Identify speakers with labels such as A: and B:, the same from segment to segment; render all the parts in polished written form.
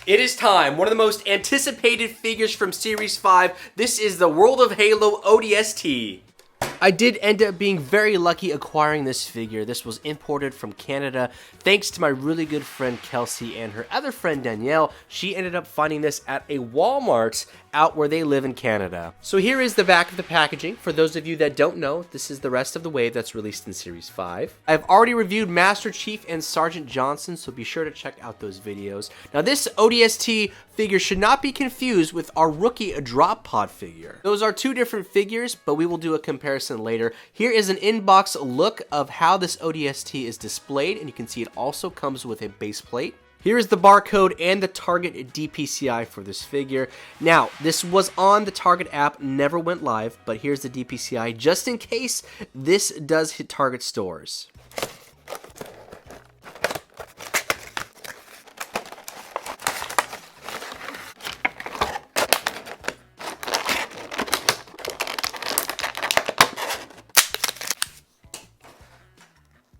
A: It is time. One of the most anticipated figures from Series 5. This is the World of Halo ODST. I did end up being very lucky acquiring this figure. This was imported from Canada thanks to my really good friend Kelsey and her other friend Danielle. She ended up finding this at a Walmart out where they live in Canada. So here is the back of the packaging. For those of you that don't know, this is the rest of the wave that's released in Series 5. I've already reviewed Master Chief and Sergeant Johnson, so be sure to check out those videos. Now this ODST figure should not be confused with our rookie drop pod figure. Those are two different figures, but we will do a comparison later. Here is an in-box look of how this ODST is displayed, and you can see it also comes with a base plate. Here is the barcode and the Target DPCI for this figure. Now, this was on the Target app, never went live, but here's the DPCI just in case this does hit Target stores.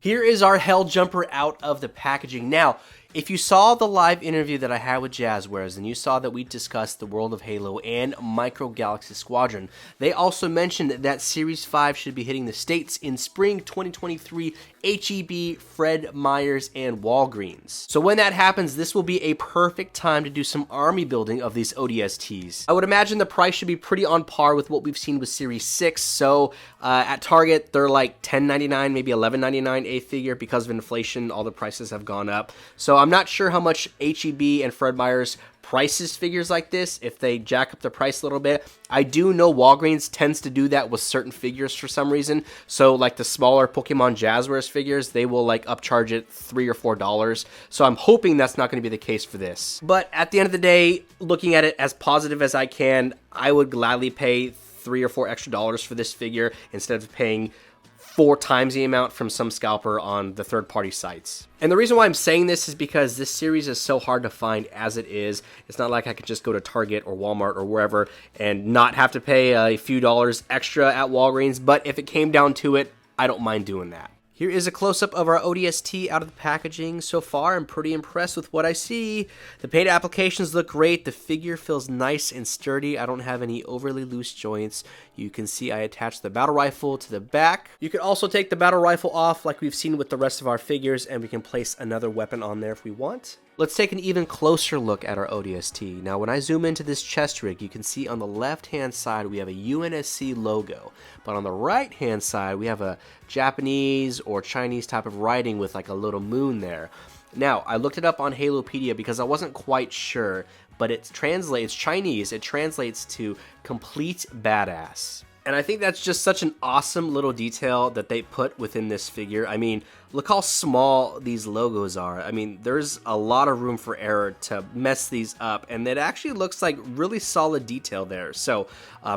A: Here is our Hell Jumper out of the packaging. Now, if you saw the live interview that I had with Jazwares, and you saw that we discussed the World of Halo and Micro Galaxy Squadron, they also mentioned that Series 5 should be hitting the States in spring 2023, HEB, Fred Meyers, and Walgreens. So when that happens, this will be a perfect time to do some army building of these ODSTs. I would imagine the price should be pretty on par with what we've seen with Series 6, so at Target, they're like $10.99, maybe $11.99 a figure. Because of inflation, all the prices have gone up. So I'm not sure how much HEB and Fred Meyers prices figures like this, if they jack up the price a little bit. I do know Walgreens tends to do that with certain figures for some reason. So like the smaller Pokemon Jazwares figures, they will like upcharge it $3 or $4. So I'm hoping that's not going to be the case for this. But at the end of the day, looking at it as positive as I can, I would gladly pay $3 or $4 extra for this figure instead of paying 4 times the amount from some scalper on the third-party sites. And the reason why I'm saying this is because this series is so hard to find as it is. It's not like I could just go to Target or Walmart or wherever and not have to pay a few dollars extra at Walgreens, but if it came down to it, I don't mind doing that. Here is a close-up of our ODST out of the packaging. So far, I'm pretty impressed with what I see. The paint applications look great. The figure feels nice and sturdy. I don't have any overly loose joints. You can see I attached the battle rifle to the back. You can also take the battle rifle off like we've seen with the rest of our figures, and we can place another weapon on there if we want. Let's take an even closer look at our ODST. Now, when I zoom into this chest rig, you can see on the left-hand side we have a UNSC logo, but on the right-hand side we have a Japanese or Chinese type of writing with like a little moon there. Now, I looked it up on Halopedia because I wasn't quite sure, but it translates Chinese. It translates to complete badass. And I think that's just such an awesome little detail that they put within this figure. I mean, look how small these logos are. I mean, there's a lot of room for error to mess these up, and it actually looks like really solid detail there. So,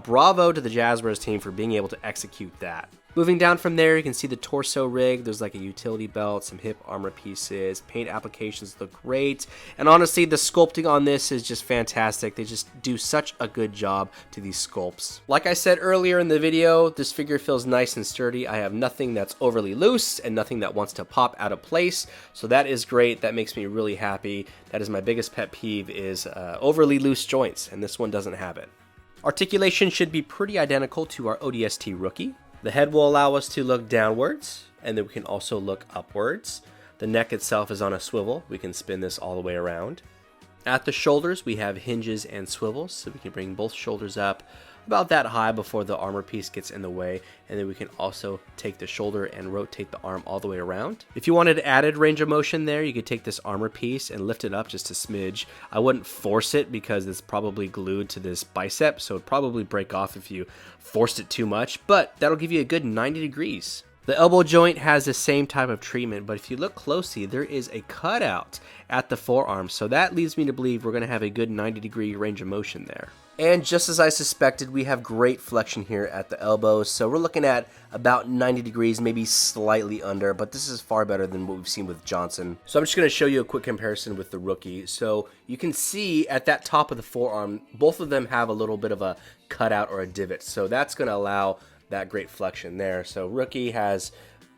A: bravo to the Jazwares team for being able to execute that. Moving down from there, you can see the torso rig. There's like a utility belt, some hip armor pieces, paint applications look great, and honestly, the sculpting on this is just fantastic. They just do such a good job to these sculpts. Like I said earlier in the video, this figure feels nice and sturdy. I have nothing that's overly loose and nothing that wants to pop out of place, so that is great. That makes me really happy. That is my biggest pet peeve, is overly loose joints, and this one doesn't have it. Articulation should be pretty identical to our ODST rookie. The head will allow us to look downwards, and then we can also look upwards. The neck itself is on a swivel. We can spin this all the way around. At the shoulders, we have hinges and swivels, so we can bring both shoulders up about that high before the armor piece gets in the way, and then we can also take the shoulder and rotate the arm all the way around. If you wanted added range of motion there, you could take this armor piece and lift it up just a smidge. I wouldn't force it because it's probably glued to this bicep, so it'd probably break off if you forced it too much, but that'll give you a good 90 degrees. The elbow joint has the same type of treatment, but if you look closely, there is a cutout at the forearm, so that leads me to believe we're going to have a good 90-degree range of motion there. And just as I suspected, we have great flexion here at the elbows, so we're looking at about 90 degrees, maybe slightly under, but this is far better than what we've seen with Johnson. So I'm just going to show you a quick comparison with the rookie. So you can see at that top of the forearm, both of them have a little bit of a cutout or a divot, so that's going to allow that great flexion there. So rookie has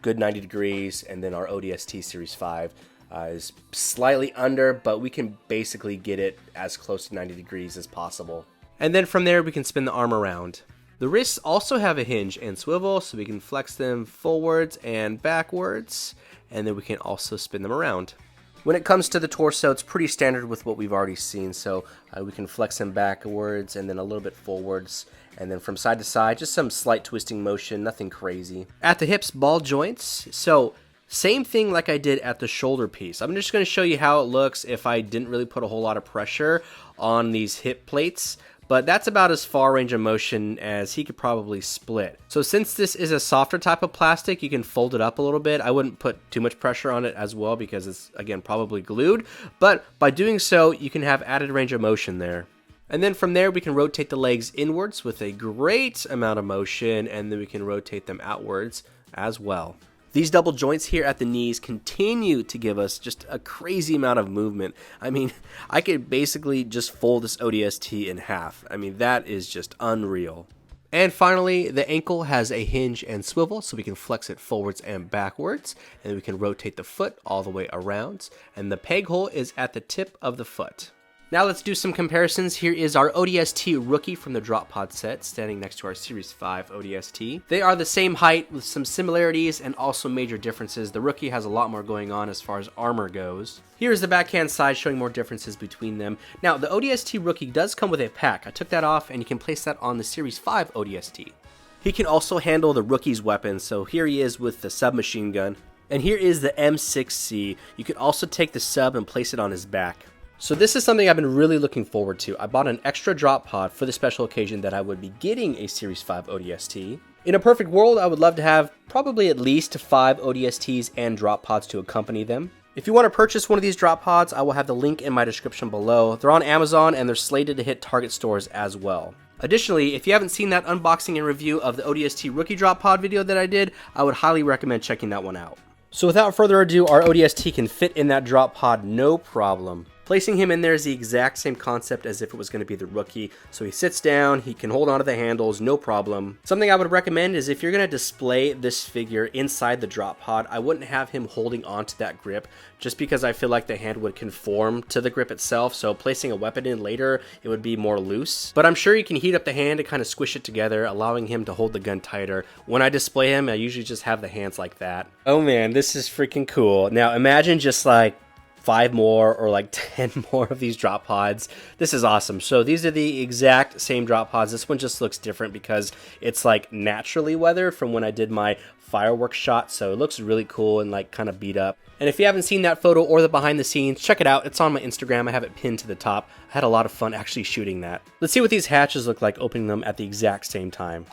A: good 90 degrees, and then our ODST Series 5 is slightly under, but we can basically get it as close to 90 degrees as possible. And then from there, we can spin the arm around. The wrists also have a hinge and swivel, so we can flex them forwards and backwards, and then we can also spin them around. When it comes to the torso, it's pretty standard with what we've already seen, so we can flex them backwards and then a little bit forwards, and then from side to side, just some slight twisting motion, nothing crazy. At the hips, ball joints, so same thing like I did at the shoulder piece. I'm just going to show you how it looks if I didn't really put a whole lot of pressure on these hip plates. But that's about as far range of motion as he could probably split. So since this is a softer type of plastic, you can fold it up a little bit. I wouldn't put too much pressure on it as well because it's, again, probably glued. But by doing so, you can have added range of motion there. And then from there, we can rotate the legs inwards with a great amount of motion, and then we can rotate them outwards as well. These double joints here at the knees continue to give us just a crazy amount of movement. I mean, I could basically just fold this ODST in half. I mean, that is just unreal. And finally, the ankle has a hinge and swivel, so we can flex it forwards and backwards, and we can rotate the foot all the way around. And the peg hole is at the tip of the foot. Now let's do some comparisons. Here is our ODST Rookie from the Drop Pod set, standing next to our Series 5 ODST. They are the same height with some similarities and also major differences. The Rookie has a lot more going on as far as armor goes. Here is the backhand side showing more differences between them. Now the ODST Rookie does come with a pack. I took that off and you can place that on the Series 5 ODST. He can also handle the Rookie's weapon, so here he is with the submachine gun. And here is the M6C. You can also take the sub and place it on his back. So this is something I've been really looking forward to. I bought an extra drop pod for the special occasion that I would be getting a Series 5 ODST. In a perfect world, I would love to have probably at least 5 ODSTs and drop pods to accompany them. If you want to purchase one of these drop pods, I will have the link in my description below. They're on Amazon and they're slated to hit Target stores as well. Additionally, if you haven't seen that unboxing and review of the ODST Rookie drop pod video that I did, I would highly recommend checking that one out. So without further ado, our ODST can fit in that drop pod no problem. Placing him in there is the exact same concept as if it was going to be the Rookie. So he sits down, he can hold onto the handles, no problem. Something I would recommend is if you're going to display this figure inside the drop pod, I wouldn't have him holding onto that grip just because I feel like the hand would conform to the grip itself. So placing a weapon in later, it would be more loose. But I'm sure you can heat up the hand to kind of squish it together, allowing him to hold the gun tighter. When I display him, I usually just have the hands like that. Oh man, this is freaking cool. Now imagine just like 5 more or like 10 more of these drop pods. This is awesome. So these are the exact same drop pods. This one just looks different because it's like naturally weathered from when I did my fireworks shot. So it looks really cool and like kind of beat up. And if you haven't seen that photo or the behind the scenes, check it out. It's on my Instagram. I have it pinned to the top. I had a lot of fun actually shooting that. Let's see what these hatches look like opening them at the exact same time.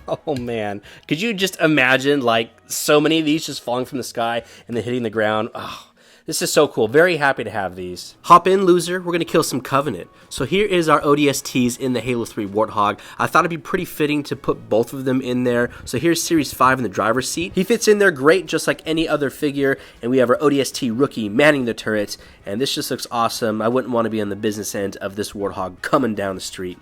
A: Oh man, could you just imagine like so many of these just falling from the sky and then hitting the ground? Oh, this is so cool. Very happy to have these. Hop in, loser. We're going to kill some Covenant. So here is our ODSTs in the Halo 3 Warthog. I thought it'd be pretty fitting to put both of them in there. So here's Series 5 in the driver's seat. He fits in there great, just like any other figure. And we have our ODST Rookie manning the turret. And this just looks awesome. I wouldn't want to be on the business end of this Warthog coming down the street.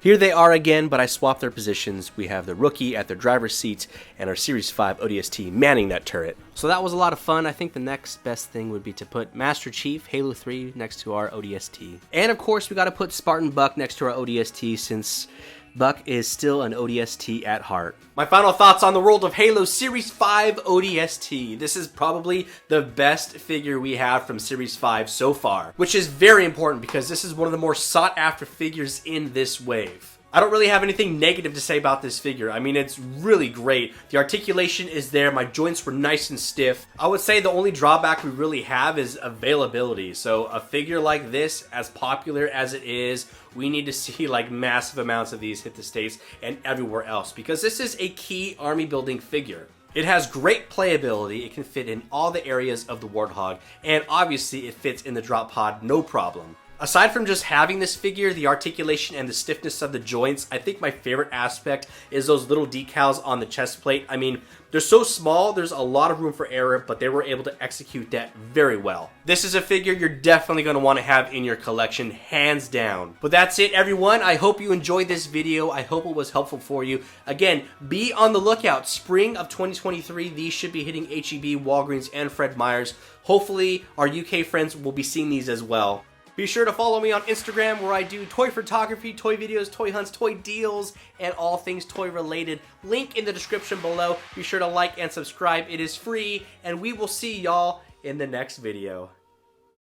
A: Here they are again, but I swapped their positions. We have the Rookie at their driver's seat and our Series 5 ODST manning that turret. So that was a lot of fun. I think the next best thing would be to put Master Chief, Halo 3, next to our ODST. And of course, we got to put Spartan Buck next to our ODST since Buck is still an ODST at heart. My final thoughts on the world of Halo Series 5 ODST. This is probably the best figure we have from Series 5 so far, which is very important because this is one of the more sought after figures in this wave. I don't really have anything negative to say about this figure. I mean, it's really great. The articulation is there. My joints were nice and stiff. I would say the only drawback we really have is availability. So a figure like this, as popular as it is, we need to see like massive amounts of these hit the States and everywhere else because this is a key army building figure. It has great playability. It can fit in all the areas of the Warthog, and obviously it fits in the drop pod no problem. Aside from just having this figure, the articulation and the stiffness of the joints, I think my favorite aspect is those little decals on the chest plate. I mean, they're so small, there's a lot of room for error, but they were able to execute that very well. This is a figure you're definitely going to want to have in your collection, hands down. But that's it, everyone. I hope you enjoyed this video. I hope it was helpful for you. Again, be on the lookout. Spring of 2023, these should be hitting HEB, Walgreens, and Fred Meyers. Hopefully, our UK friends will be seeing these as well. Be sure to follow me on Instagram, where I do toy photography, toy videos, toy hunts, toy deals, and all things toy related. Link in the description below. Be sure to like and subscribe. It is free, and we will see y'all in the next video.